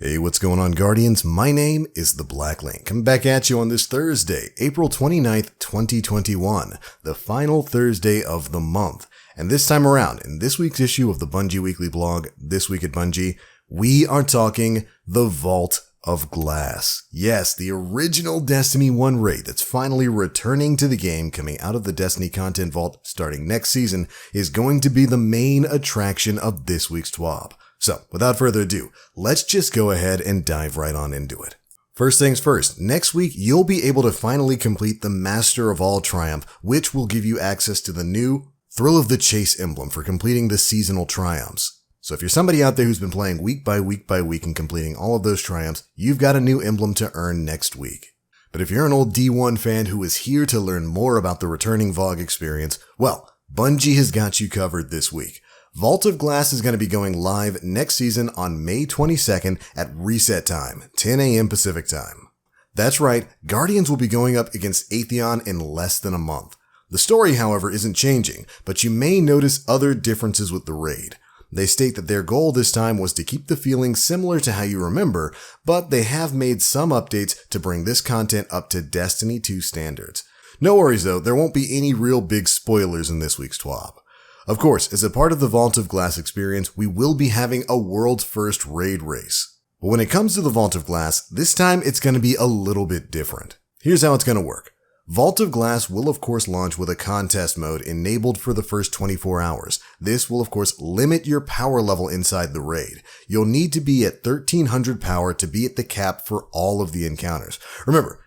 Hey, what's going on, Guardians? My name is the Black Link. Coming back at you on this Thursday, April 29th, 2021, the final Thursday of the month. And this time around, in this week's issue of the Bungie Weekly blog, This Week at Bungie, we are talking the Vault of Glass. Yes, the original Destiny 1 raid that's finally returning to the game, coming out of the Destiny content vault starting next season, is going to be the main attraction of this week's TWAB. So, without further ado, let's just go ahead and dive right on into it. First things first, next week you'll be able to finally complete the Master of All Triumph, which will give you access to the new Thrill of the Chase emblem for completing the seasonal triumphs. So if you're somebody out there who's been playing week by week and completing all of those triumphs, you've got a new emblem to earn next week. But if you're an old D1 fan who is here to learn more about the returning VoG experience, well, Bungie has got you covered this week. Vault of Glass is going to be going live next season on May 22nd at reset time, 10 a.m. Pacific time. That's right, Guardians will be going up against Atheon in less than a month. The story, however, isn't changing, but you may notice other differences with the raid. They state that their goal this time was to keep the feeling similar to how you remember, but they have made some updates to bring this content up to Destiny 2 standards. No worries though, there won't be any real big spoilers in this week's TWAB. Of course, as a part of the Vault of Glass experience, we will be having a world's first raid race. But when it comes to the Vault of Glass, this time it's going to be a little bit different. Here's how it's going to work. Vault of Glass will of course launch with a contest mode enabled for the first 24 hours. This will of course limit your power level inside the raid. You'll need to be at 1300 power to be at the cap for all of the encounters. Remember,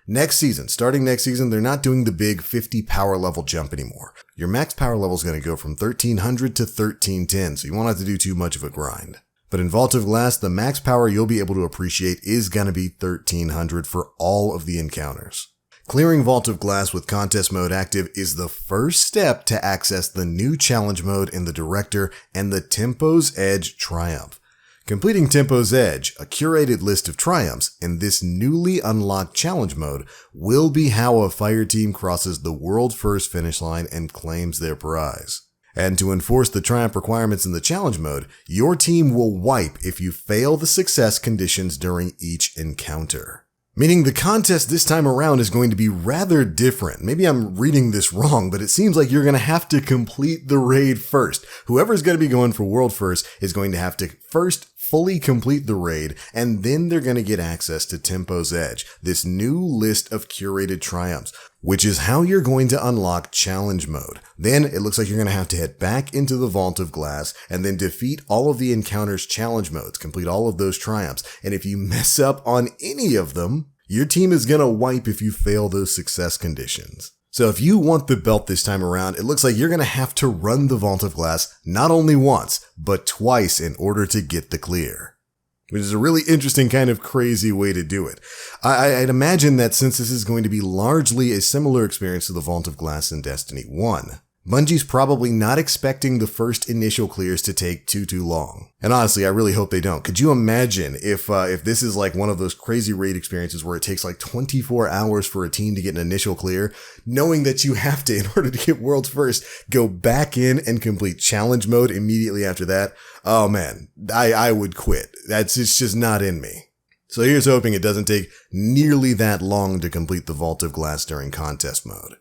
starting next season, they're not doing the big 50 power level jump anymore. Your max power level is going to go from 1300 to 1310, so you won't have to do too much of a grind. But in Vault of Glass, the max power you'll be able to appreciate is going to be 1300 for all of the encounters. Clearing Vault of Glass with contest mode active is the first step to access the new challenge mode in the Director and the Tempo's Edge Triumph. Completing Tempo's Edge, a curated list of triumphs, in this newly unlocked challenge mode will be how a fire team crosses the world's first finish line and claims their prize. And to enforce the triumph requirements in the challenge mode, your team will wipe if you fail the success conditions during each encounter. Meaning the contest this time around is going to be rather different. Maybe I'm reading this wrong, but it seems like you're going to have to complete the raid first. Whoever's going to be going for world first is going to have to first fully complete the raid, and then they're going to get access to Tempo's Edge, this new list of curated triumphs, which is how you're going to unlock challenge mode. Then it looks like you're going to have to head back into the Vault of Glass and then defeat all of the encounter's challenge modes, complete all of those triumphs. And if you mess up on any of them, your team is going to wipe if you fail those success conditions. So if you want the belt this time around, it looks like you're going to have to run the Vault of Glass not only once, but twice in order to get the clear. Which is a really interesting kind of crazy way to do it. I'd imagine that since this is going to be largely a similar experience to the Vault of Glass in Destiny 1, Bungie's probably not expecting the first initial clears to take too long. And honestly, I really hope they don't. Could you imagine if this is like one of those crazy raid experiences where it takes like 24 hours for a team to get an initial clear, knowing that you have to, in order to get world's first, go back in and complete challenge mode immediately after that? Oh man, I would quit. It's just not in me. So here's hoping it doesn't take nearly that long to complete the Vault of Glass during contest mode.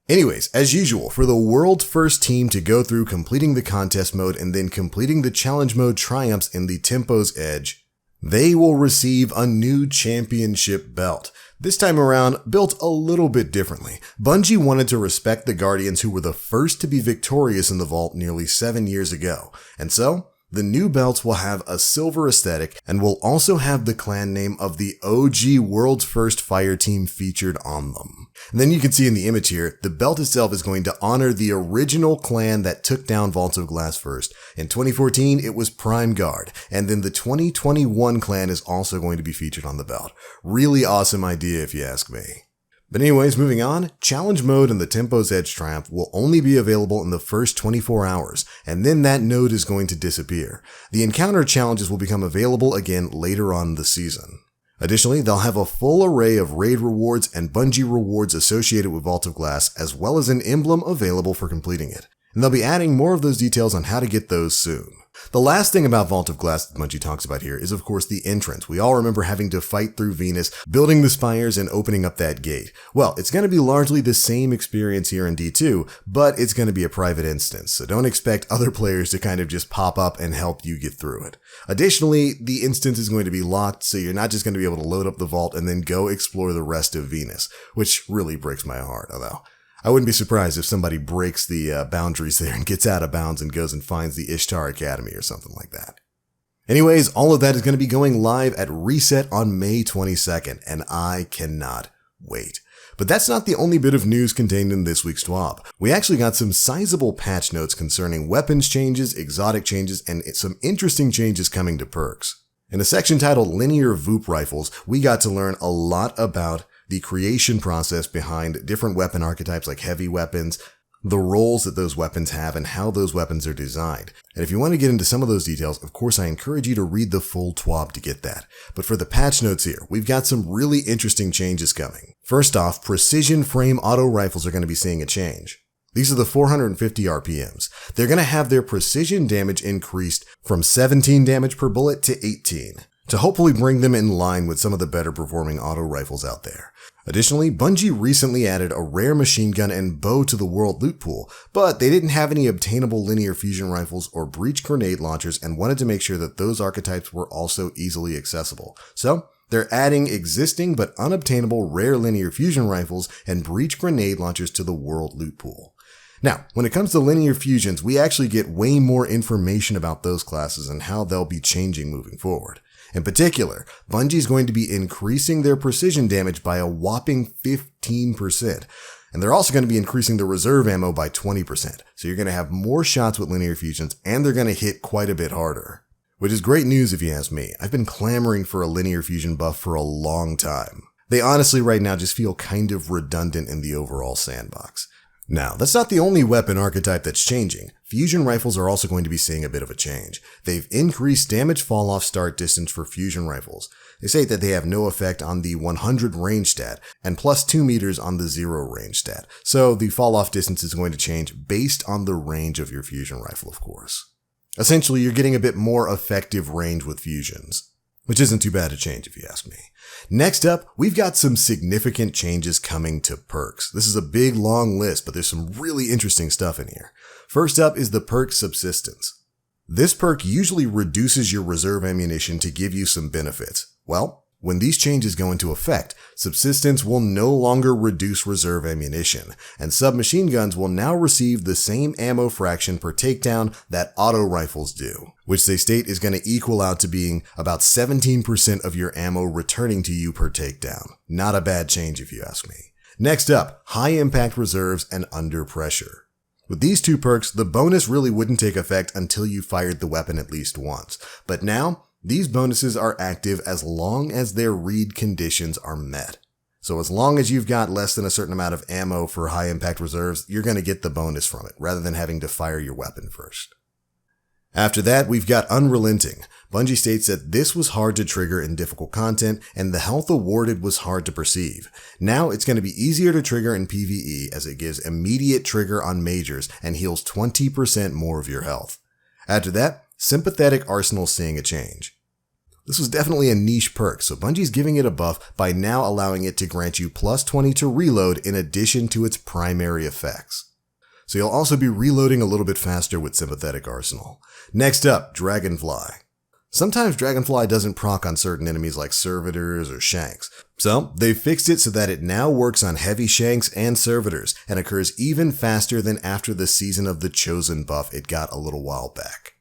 Anyways, as usual, for the world's first team to go through completing the contest mode and then completing the challenge mode triumphs in the Tempo's Edge, they will receive a new championship belt. This time around, built a little bit differently. Bungie wanted to respect the Guardians who were the first to be victorious in the vault nearly 7 years ago. And so, the new belts will have a silver aesthetic and will also have the clan name of the OG world's first fire team featured on them. And then you can see in the image here, the belt itself is going to honor the original clan that took down Vault of Glass first. In 2014, it was Prime Guard, and then the 2021 clan is also going to be featured on the belt. Really awesome idea if you ask me. But anyways, moving on, challenge mode in the Tempo's Edge Triumph will only be available in the first 24 hours, and then that node is going to disappear. The encounter challenges will become available again later on in the season. Additionally, they'll have a full array of raid rewards and Bungie rewards associated with Vault of Glass, as well as an emblem available for completing it. And they'll be adding more of those details on how to get those soon. The last thing about Vault of Glass that Bungie talks about here is, of course, the entrance. We all remember having to fight through Venus, building the spires, and opening up that gate. Well, it's going to be largely the same experience here in D2, but it's going to be a private instance, so don't expect other players to kind of just pop up and help you get through it. Additionally, the instance is going to be locked, so you're not just going to be able to load up the vault and then go explore the rest of Venus, which really breaks my heart, although I wouldn't be surprised if somebody breaks the boundaries there and gets out of bounds and goes and finds the Ishtar Academy or something like that. Anyways, all of that is going to be going live at Reset on May 22nd, and I cannot wait. But that's not the only bit of news contained in this week's TWAB. We actually got some sizable patch notes concerning weapons changes, exotic changes, and some interesting changes coming to perks. In a section titled Linear Voop Rifles, we got to learn a lot about the creation process behind different weapon archetypes like heavy weapons, the roles that those weapons have, and how those weapons are designed. And if you want to get into some of those details, of course I encourage you to read the full TWAB to get that. But for the patch notes here, we've got some really interesting changes coming. First off, precision frame auto rifles are going to be seeing a change. These are the 450 RPMs. They're going to have their precision damage increased from 17 damage per bullet to 18, to hopefully bring them in line with some of the better performing auto rifles out there. Additionally, Bungie recently added a rare machine gun and bow to the world loot pool, but they didn't have any obtainable linear fusion rifles or breach grenade launchers and wanted to make sure that those archetypes were also easily accessible. So, they're adding existing but unobtainable rare linear fusion rifles and breach grenade launchers to the world loot pool. Now, when it comes to linear fusions, we actually get way more information about those classes and how they'll be changing moving forward. In particular, Bungie's going to be increasing their precision damage by a whopping 15%. And they're also going to be increasing the reserve ammo by 20%. So you're going to have more shots with linear fusions, and they're going to hit quite a bit harder. Which is great news if you ask me. I've been clamoring for a linear fusion buff for a long time. They honestly right now just feel kind of redundant in the overall sandbox. Now, that's not the only weapon archetype that's changing. Fusion rifles are also going to be seeing a bit of a change. They've increased damage fall-off start distance for fusion rifles. They say that they have no effect on the 100 range stat and plus 2 meters on the 0 range stat. So the fall-off distance is going to change based on the range of your fusion rifle, of course. Essentially, you're getting a bit more effective range with fusions, which isn't too bad a change if you ask me. Next up, we've got some significant changes coming to perks. This is a big, long list, but there's some really interesting stuff in here. First up is the perk Subsistence. This perk usually reduces your reserve ammunition to give you some benefits. Well, when these changes go into effect, Subsistence will no longer reduce reserve ammunition, and submachine guns will now receive the same ammo fraction per takedown that auto rifles do, which they state is going to equal out to being about 17% of your ammo returning to you per takedown. Not a bad change if you ask me. Next up, high impact reserves and under pressure. With these two perks, the bonus really wouldn't take effect until you fired the weapon at least once, but now, these bonuses are active as long as their read conditions are met. So as long as you've got less than a certain amount of ammo for high impact reserves, you're going to get the bonus from it, rather than having to fire your weapon first. After that, we've got Unrelenting. Bungie states that this was hard to trigger in difficult content, and the health awarded was hard to perceive. Now it's going to be easier to trigger in PvE as it gives immediate trigger on majors and heals 20% more of your health. After that, Sympathetic Arsenal's seeing a change. This was definitely a niche perk, so Bungie's giving it a buff by now allowing it to grant you plus 20 to reload in addition to its primary effects. So you'll also be reloading a little bit faster with Sympathetic Arsenal. Next up, Dragonfly. Sometimes Dragonfly doesn't proc on certain enemies like servitors or shanks, so they fixed it so that it now works on heavy shanks and servitors and occurs even faster than after the Season of the Chosen buff it got a little while back.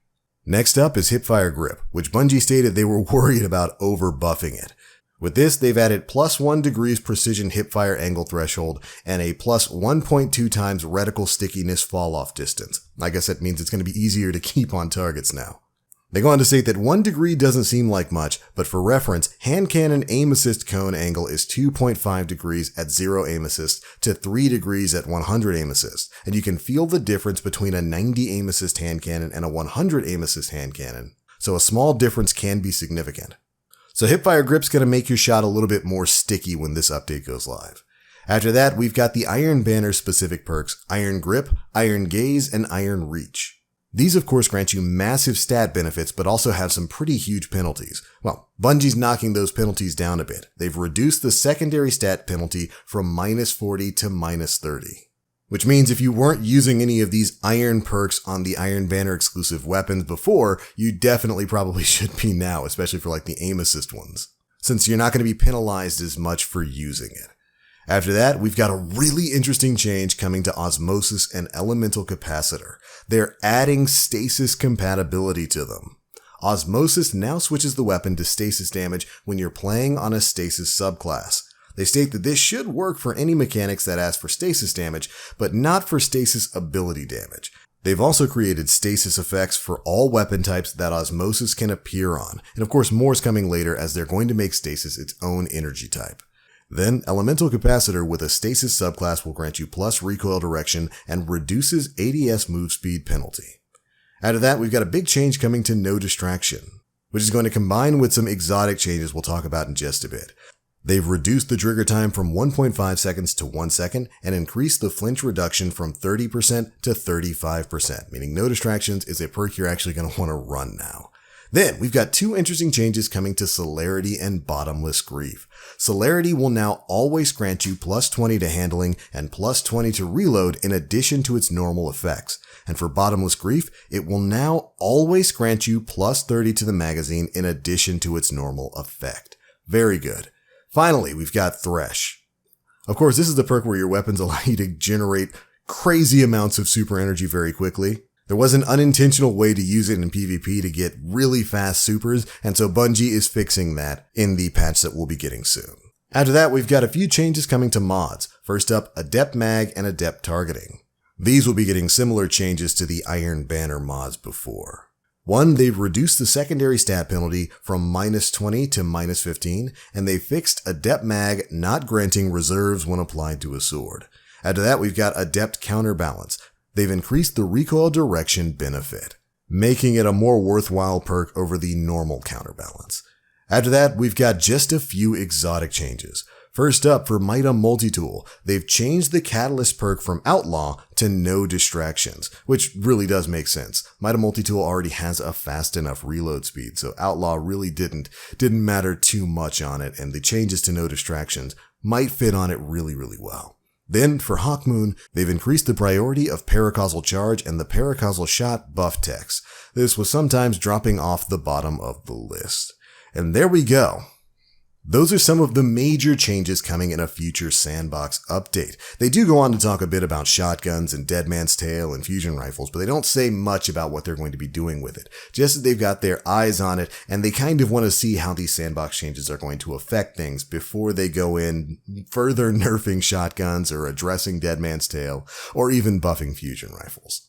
Next up is Hipfire Grip, which Bungie stated they were worried about over-buffing it. With this, they've added plus 1 degrees precision hipfire angle threshold and a plus 1.2 times reticle stickiness fall-off distance. I guess that means it's going to be easier to keep on targets now. They go on to state that 1 degree doesn't seem like much, but for reference, hand cannon aim assist cone angle is 2.5 degrees at 0 aim assist to 3 degrees at 100 aim assist, and you can feel the difference between a 90 aim assist hand cannon and a 100 aim assist hand cannon, so a small difference can be significant. So Hipfire Grip's going to make your shot a little bit more sticky when this update goes live. After that, we've got the Iron Banner specific perks, Iron Grip, Iron Gaze, and Iron Reach. These of course grant you massive stat benefits, but also have some pretty huge penalties. Well, Bungie's knocking those penalties down a bit. They've reduced the secondary stat penalty from -40 to -30. Which means if you weren't using any of these iron perks on the Iron Banner exclusive weapons before, you definitely probably should be now, especially for like the aim assist ones, since you're not going to be penalized as much for using it. After that, we've got a really interesting change coming to Osmosis and Elemental Capacitor. They're adding Stasis Compatibility to them. Osmosis now switches the weapon to stasis damage when you're playing on a stasis subclass. They state that this should work for any mechanics that ask for stasis damage, but not for stasis ability damage. They've also created stasis effects for all weapon types that Osmosis can appear on, and of course more's coming later as they're going to make stasis its own energy type. Then, Elemental Capacitor with a stasis subclass will grant you plus recoil direction and reduces ADS move speed penalty. After that, we've got a big change coming to No Distraction, which is going to combine with some exotic changes we'll talk about in just a bit. They've reduced the trigger time from 1.5 seconds to 1 second and increased the flinch reduction from 30% to 35%, meaning No Distractions is a perk you're actually going to want to run now. Then, we've got two interesting changes coming to Celerity and Bottomless Grief. Celerity will now always grant you plus 20 to handling and plus 20 to reload in addition to its normal effects. And for Bottomless Grief, it will now always grant you plus 30 to the magazine in addition to its normal effect. Very good. Finally, we've got Thresh. Of course, this is the perk where your weapons allow you to generate crazy amounts of super energy very quickly. There was an unintentional way to use it in PvP to get really fast supers, and so Bungie is fixing that in the patch that we'll be getting soon. After that, we've got a few changes coming to mods. First up, Adept Mag and Adept Targeting. These will be getting similar changes to the Iron Banner mods before. One, they've reduced the secondary stat penalty from -20 to -15, and they fixed Adept Mag not granting reserves when applied to a sword. After that, we've got Adept Counterbalance. They've increased the recoil direction benefit, making it a more worthwhile perk over the normal counterbalance. After that, we've got just a few exotic changes. First up, for Mida Multitool, they've changed the Catalyst perk from Outlaw to No Distractions, which really does make sense. Mida Multitool already has a fast enough reload speed, so Outlaw really didn't matter too much on it, and the changes to No Distractions might fit on it really, really well. Then, for Hawkmoon, they've increased the priority of Paracausal Charge and the Paracausal Shot buff text. This was sometimes dropping off the bottom of the list. And there we go. Those are some of the major changes coming in a future Sandbox update. They do go on to talk a bit about shotguns and Dead Man's Tale and fusion rifles, but they don't say much about what they're going to be doing with it. Just that they've got their eyes on it, and they kind of want to see how these Sandbox changes are going to affect things before they go in further nerfing shotguns or addressing Dead Man's Tale or even buffing fusion rifles.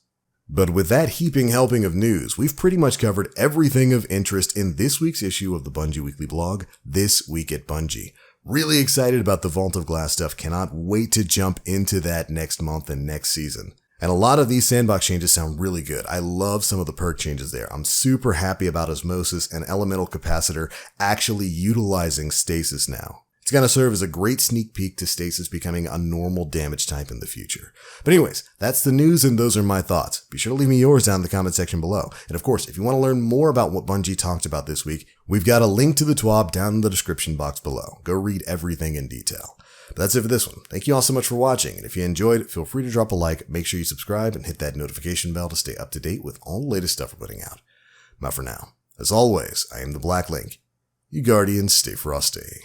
But with that heaping helping of news, we've pretty much covered everything of interest in this week's issue of the Bungie Weekly blog, This Week at Bungie. Really excited about the Vault of Glass stuff, cannot wait to jump into that next month and next season. And a lot of these Sandbox changes sound really good. I love some of the perk changes there. I'm super happy about Osmosis and Elemental Capacitor actually utilizing Stasis now. It's going to serve as a great sneak peek to Stasis becoming a normal damage type in the future. But anyways, that's the news and those are my thoughts. Be sure to leave me yours down in the comment section below. And of course, if you want to learn more about what Bungie talked about this week, we've got a link to the TWAB down in the description box below. Go read everything in detail. But that's it for this one. Thank you all so much for watching. And if you enjoyed, feel free to drop a like, make sure you subscribe, and hit that notification bell to stay up to date with all the latest stuff we're putting out. But for now, as always, I am the Black Link. You Guardians, stay frosty.